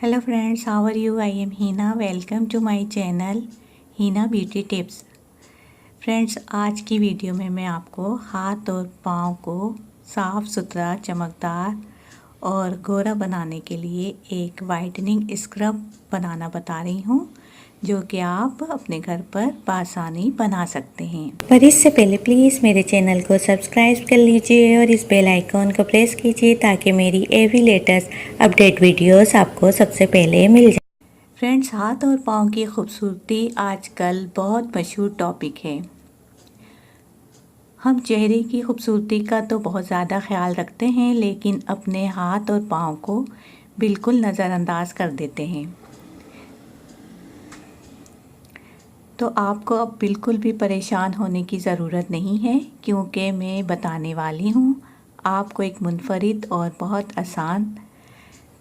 Hello friends, how are you? I am Hina. Welcome to my channel Hina Beauty Tips. Friends, आज की video में मैं आपको हाथ और पाँव को साफ़ सुथरा, चमकदार और गोरा बनाने के लिए एक वाइटनिंग स्क्रब बनाना बता रही हूँ, जो कि आप अपने घर पर आसानी बना सकते हैं। पर इससे पहले प्लीज़ मेरे चैनल को सब्सक्राइब कर लीजिए और इस बेल आइकॉन को प्रेस कीजिए ताकि मेरी एवरी लेटेस्ट अपडेट वीडियोस आपको सबसे पहले मिल जाए। फ्रेंड्स, हाथ और पाँव की खूबसूरती आजकल बहुत मशहूर टॉपिक है। हम चेहरे की खूबसूरती का तो बहुत ज़्यादा ख्याल रखते हैं, लेकिन अपने हाथ और पाँव को बिल्कुल नज़रअंदाज कर देते हैं। तो आपको अब बिल्कुल भी परेशान होने की ज़रूरत नहीं है, क्योंकि मैं बताने वाली हूँ आपको एक मुनफरिद और बहुत आसान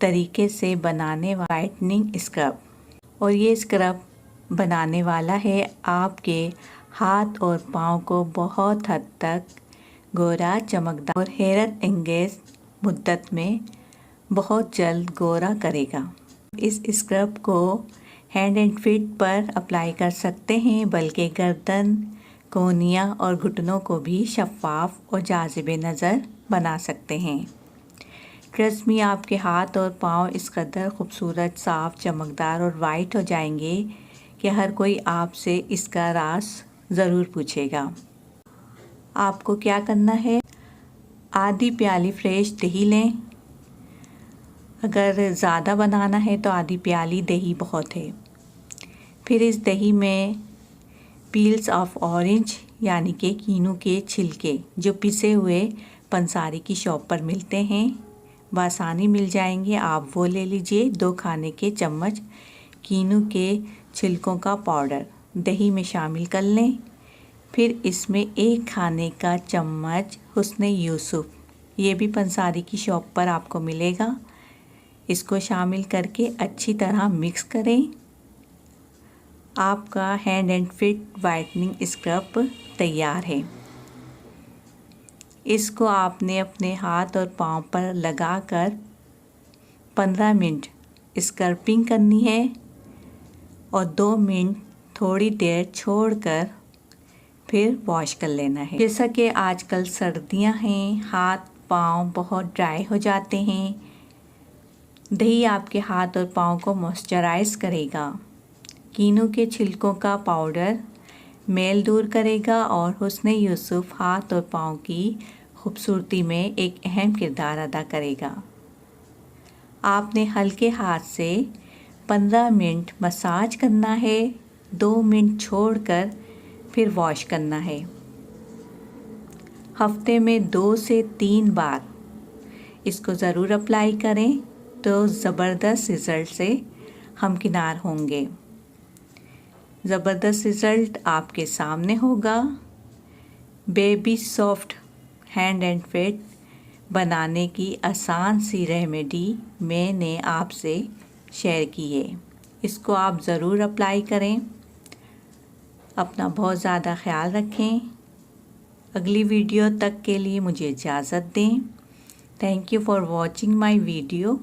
तरीके से बनाने वाइटनिंग स्क्रब। और ये स्क्रब बनाने वाला है आपके हाथ और पाँव को बहुत हद तक गोरा, चमकदार और हैरत अंगेज़ मुद्दत में बहुत जल्द गोरा करेगा। इस स्क्रब को हैंड एंड फीट पर अप्लाई कर सकते हैं, बल्कि गर्दन, कोहनियाँ और घुटनों को भी शफ़ाफ और जाज़िब नज़र बना सकते हैं। ट्रस्ट मी, आपके हाथ और पाँव इस कदर खूबसूरत, साफ़, चमकदार और वाइट हो जाएंगे कि हर कोई आपसे इसका राज ज़रूर पूछेगा। आपको क्या करना है, आधी प्याली फ्रेश दही लें। अगर ज़्यादा बनाना है तो आधी प्याली दही बहुत है। फिर इस दही में पील्स ऑफ ऑरेंज यानी कि कीनू के छिलके, जो पिसे हुए पंसारी की शॉप पर मिलते हैं, आसानी मिल जाएंगे, आप वो ले लीजिए। 2 खाने के चम्मच कीनू के छिलकों का पाउडर दही में शामिल कर लें। फिर इसमें 1 खाने का चम्मच हुस्न यूसुफ, ये भी पंसारी की शॉप पर आपको मिलेगा, इसको शामिल करके अच्छी तरह मिक्स करें। आपका hand and feet whitening scrub तैयार है। इसको आपने अपने हाथ और पाँव पर लगाकर 15 मिनट स्क्रबिंग करनी है और 2 मिनट थोड़ी देर छोड़कर फिर वॉश कर लेना है। जैसा कि आजकल सर्दियां हैं, हाथ पाँव बहुत ड्राई हो जाते हैं। दही आपके हाथ और पाँव को मॉइस्चराइज करेगा। कीनू के छिलकों का पाउडर मैल दूर करेगा और हुस्न यूसुफ हाथ और पाँव की खूबसूरती में एक अहम किरदार अदा करेगा। आपने हल्के हाथ से 15 मिनट मसाज करना है, 2 मिनट छोड़कर फिर वॉश करना है। हफ्ते में 2 से 3 बार इसको ज़रूर अप्लाई करें, तो ज़बरदस्त रिज़ल्ट से हमकिनार होंगे। ज़बरदस्त रिज़ल्ट आपके सामने होगा। Baby soft hand and feet बनाने की आसान सी रेमेडी मैंने आपसे शेयर की है। इसको आप ज़रूर अप्लाई करें। अपना बहुत ज़्यादा ख्याल रखें। अगली वीडियो तक के लिए मुझे इजाज़त दें। Thank you for watching my video.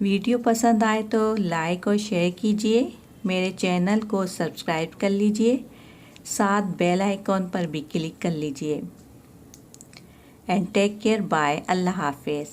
Video पसंद आए तो लाइक और शेयर कीजिए। मेरे चैनल को सब्सक्राइब कर लीजिए, साथ बेल आइकॉन पर भी क्लिक कर लीजिए। एंड टेक केयर, बाय, अल्लाह हाफिज़।